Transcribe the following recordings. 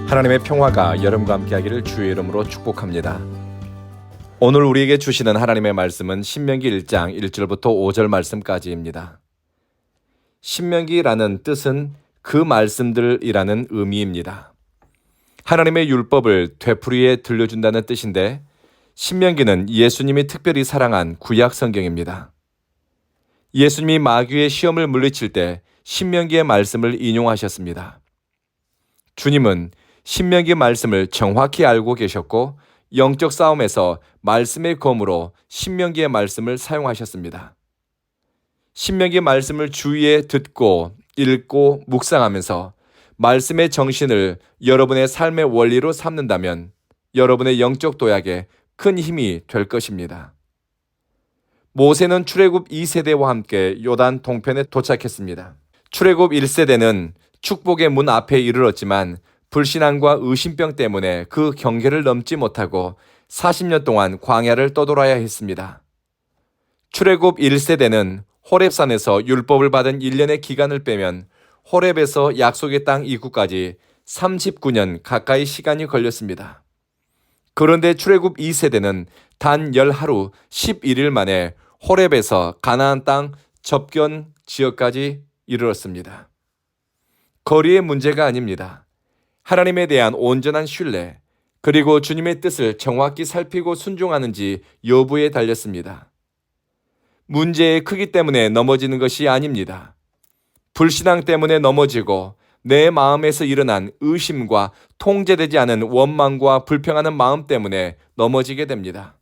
하나님의 평화가 여러분과 함께하기를 주의 이름으로 축복합니다. 오늘 우리에게 주시는 하나님의 말씀은 신명기 1장 1절부터 5절 말씀까지입니다. 신명기라는 뜻은 그 말씀들이라는 의미입니다. 하나님의 율법을 되풀이해 들려준다는 뜻인데 신명기는 예수님이 특별히 사랑한 구약 성경입니다. 예수님이 마귀의 시험을 물리칠 때 신명기의 말씀을 인용하셨습니다. 주님은 신명기 말씀을 정확히 알고 계셨고 영적 싸움에서 말씀의 검으로 신명기의 말씀을 사용하셨습니다. 신명기 말씀을 주의에 듣고 읽고 묵상하면서 말씀의 정신을 여러분의 삶의 원리로 삼는다면 여러분의 영적 도약에 큰 힘이 될 것입니다. 모세는 출애굽 2세대와 함께 요단 동편에 도착했습니다. 출애굽 1세대는 축복의 문 앞에 이르렀지만 불신앙과 의심병 때문에 그 경계를 넘지 못하고 40년 동안 광야를 떠돌아야 했습니다. 출애굽 1세대는 호렙산에서 율법을 받은 1년의 기간을 빼면 호렙에서 약속의 땅 입구까지 39년 가까이 시간이 걸렸습니다. 그런데 출애굽 2세대는 단 10하루 11일 만에 호렙에서 가나안 땅 접견 지역까지 이르렀습니다. 거리의 문제가 아닙니다. 하나님에 대한 온전한 신뢰, 그리고 주님의 뜻을 정확히 살피고 순종하는지 여부에 달렸습니다. 문제의 크기 때문에 넘어지는 것이 아닙니다. 불신앙 때문에 넘어지고 내 마음에서 일어난 의심과 통제되지 않은 원망과 불평하는 마음 때문에 넘어지게 됩니다.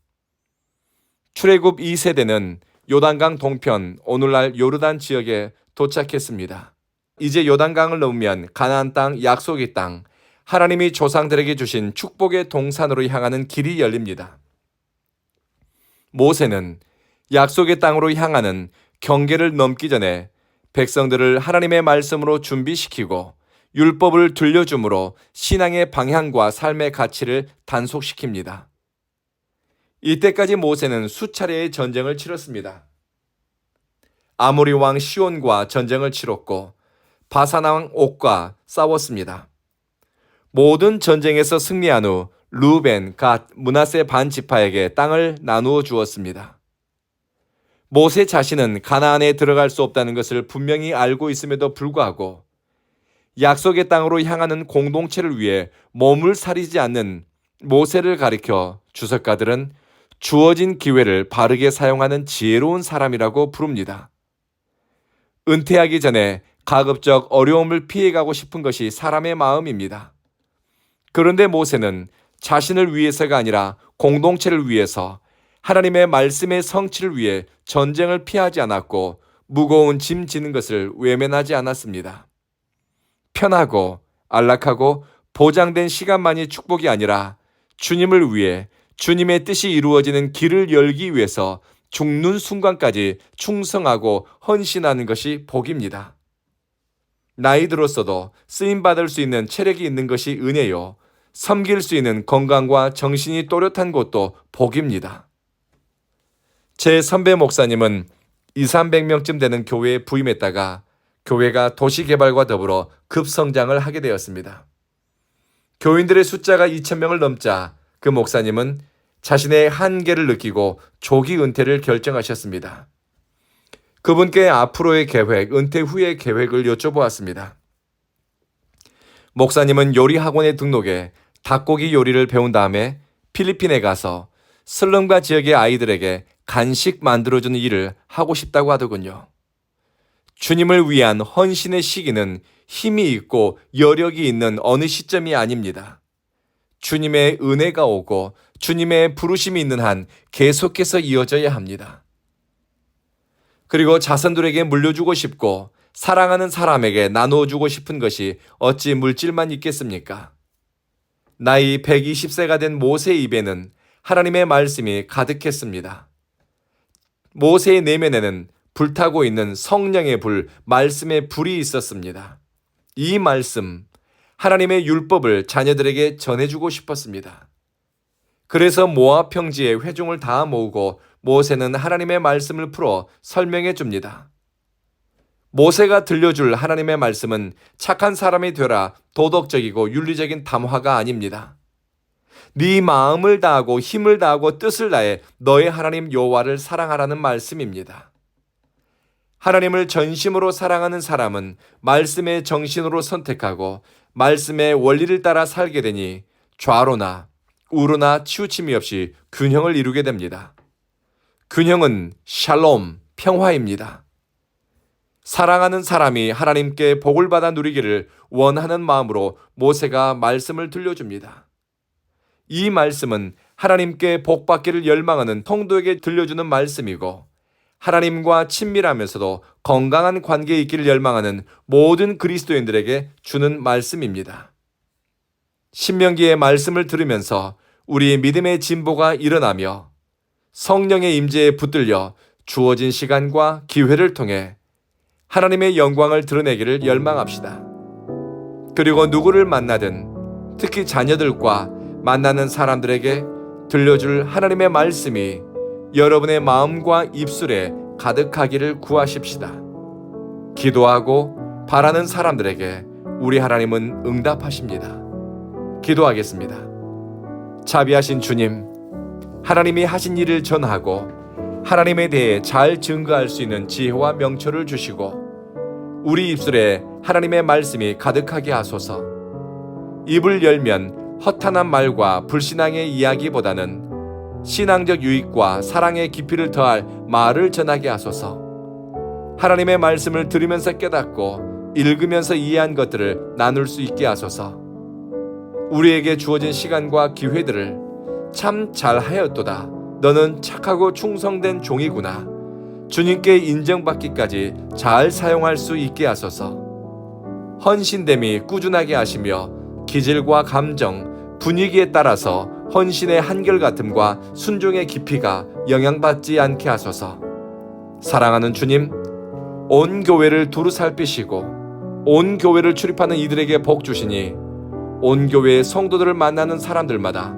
출애굽 2세대는 요단강 동편, 오늘날 요르단 지역에 도착했습니다. 이제 요단강을 넘으면 가나안 땅, 약속의 땅, 하나님이 조상들에게 주신 축복의 동산으로 향하는 길이 열립니다. 모세는 약속의 땅으로 향하는 경계를 넘기 전에 백성들을 하나님의 말씀으로 준비시키고 율법을 들려줌으로 신앙의 방향과 삶의 가치를 단속시킵니다. 이때까지 모세는 수차례의 전쟁을 치렀습니다. 아모리 왕 시온과 전쟁을 치렀고 바산 왕 옥과 싸웠습니다. 모든 전쟁에서 승리한 후 루벤, 갓, 므낫세 반 지파에게 땅을 나누어 주었습니다. 모세 자신은 가나안에 들어갈 수 없다는 것을 분명히 알고 있음에도 불구하고 약속의 땅으로 향하는 공동체를 위해 몸을 사리지 않는 모세를 가리켜 주석가들은 주어진 기회를 바르게 사용하는 지혜로운 사람이라고 부릅니다. 은퇴하기 전에 가급적 어려움을 피해가고 싶은 것이 사람의 마음입니다. 그런데 모세는 자신을 위해서가 아니라 공동체를 위해서 하나님의 말씀의 성취를 위해 전쟁을 피하지 않았고 무거운 짐 지는 것을 외면하지 않았습니다. 편하고 안락하고 보장된 시간만이 축복이 아니라 주님을 위해 주님의 뜻이 이루어지는 길을 열기 위해서 죽는 순간까지 충성하고 헌신하는 것이 복입니다. 나이 들었어도 쓰임받을 수 있는 체력이 있는 것이 은혜요. 섬길 수 있는 건강과 정신이 또렷한 것도 복입니다. 제 선배 목사님은 200~300명쯤 되는 교회에 부임했다가 교회가 도시개발과 더불어 급성장을 하게 되었습니다. 교인들의 숫자가 2000명을 넘자 그 목사님은 자신의 한계를 느끼고 조기 은퇴를 결정하셨습니다. 그분께 앞으로의 계획, 은퇴 후의 계획을 여쭤보았습니다. 목사님은 요리 학원에 등록해 닭고기 요리를 배운 다음에 필리핀에 가서 슬럼가 지역의 아이들에게 간식 만들어주는 일을 하고 싶다고 하더군요. 주님을 위한 헌신의 시기는 힘이 있고 여력이 있는 어느 시점이 아닙니다. 주님의 은혜가 오고 주님의 부르심이 있는 한 계속해서 이어져야 합니다. 그리고 자손들에게 물려주고 싶고 사랑하는 사람에게 나누어주고 싶은 것이 어찌 물질만 있겠습니까? 나이 120세가 된 모세의 입에는 하나님의 말씀이 가득했습니다. 모세의 내면에는 불타고 있는 성령의 불, 말씀의 불이 있었습니다. 이 말씀, 하나님의 율법을 자녀들에게 전해주고 싶었습니다. 그래서 모압 평지에 회중을 다 모으고 모세는 하나님의 말씀을 풀어 설명해 줍니다. 모세가 들려줄 하나님의 말씀은 착한 사람이 되라 도덕적이고 윤리적인 담화가 아닙니다. 네 마음을 다하고 힘을 다하고 뜻을 다해 너의 하나님 여호와를 사랑하라는 말씀입니다. 하나님을 전심으로 사랑하는 사람은 말씀의 정신으로 선택하고 말씀의 원리를 따라 살게 되니 좌로나 우로나 치우침이 없이 균형을 이루게 됩니다. 균형은 샬롬, 평화입니다. 사랑하는 사람이 하나님께 복을 받아 누리기를 원하는 마음으로 모세가 말씀을 들려줍니다. 이 말씀은 하나님께 복받기를 열망하는 통도에게 들려주는 말씀이고 하나님과 친밀하면서도 건강한 관계에 있기를 열망하는 모든 그리스도인들에게 주는 말씀입니다. 신명기의 말씀을 들으면서 우리의 믿음의 진보가 일어나며 성령의 임재에 붙들려 주어진 시간과 기회를 통해 하나님의 영광을 드러내기를 열망합시다. 그리고 누구를 만나든 특히 자녀들과 만나는 사람들에게 들려줄 하나님의 말씀이 여러분의 마음과 입술에 가득하기를 구하십시다. 기도하고 바라는 사람들에게 우리 하나님은 응답하십니다. 기도하겠습니다. 자비하신 주님, 하나님이 하신 일을 전하고 하나님에 대해 잘 증거할 수 있는 지혜와 명철을 주시고 우리 입술에 하나님의 말씀이 가득하게 하소서. 입을 열면 허탄한 말과 불신앙의 이야기보다는 신앙적 유익과 사랑의 깊이를 더할 말을 전하게 하소서. 하나님의 말씀을 들으면서 깨닫고 읽으면서 이해한 것들을 나눌 수 있게 하소서. 우리에게 주어진 시간과 기회들을 참 잘하였도다. 너는 착하고 충성된 종이구나. 주님께 인정받기까지 잘 사용할 수 있게 하소서. 헌신됨이 꾸준하게 하시며 기질과 감정, 분위기에 따라서 헌신의 한결같음과 순종의 깊이가 영향받지 않게 하소서. 사랑하는 주님, 온 교회를 두루 살피시고 온 교회를 출입하는 이들에게 복 주시니 온 교회의 성도들을 만나는 사람들마다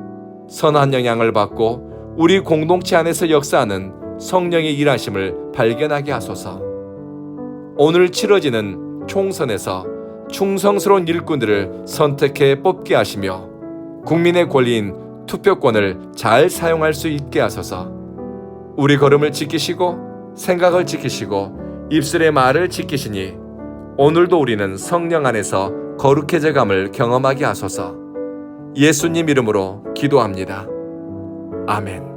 선한 영향을 받고 우리 공동체 안에서 역사하는 성령의 일하심을 발견하게 하소서. 오늘 치러지는 총선에서 충성스러운 일꾼들을 선택해 뽑게 하시며 국민의 권리인 투표권을 잘 사용할 수 있게 하소서. 우리 걸음을 지키시고 생각을 지키시고 입술의 말을 지키시니 오늘도 우리는 성령 안에서 거룩해져 감을 경험하게 하소서. 예수님 이름으로 기도합니다. 아멘.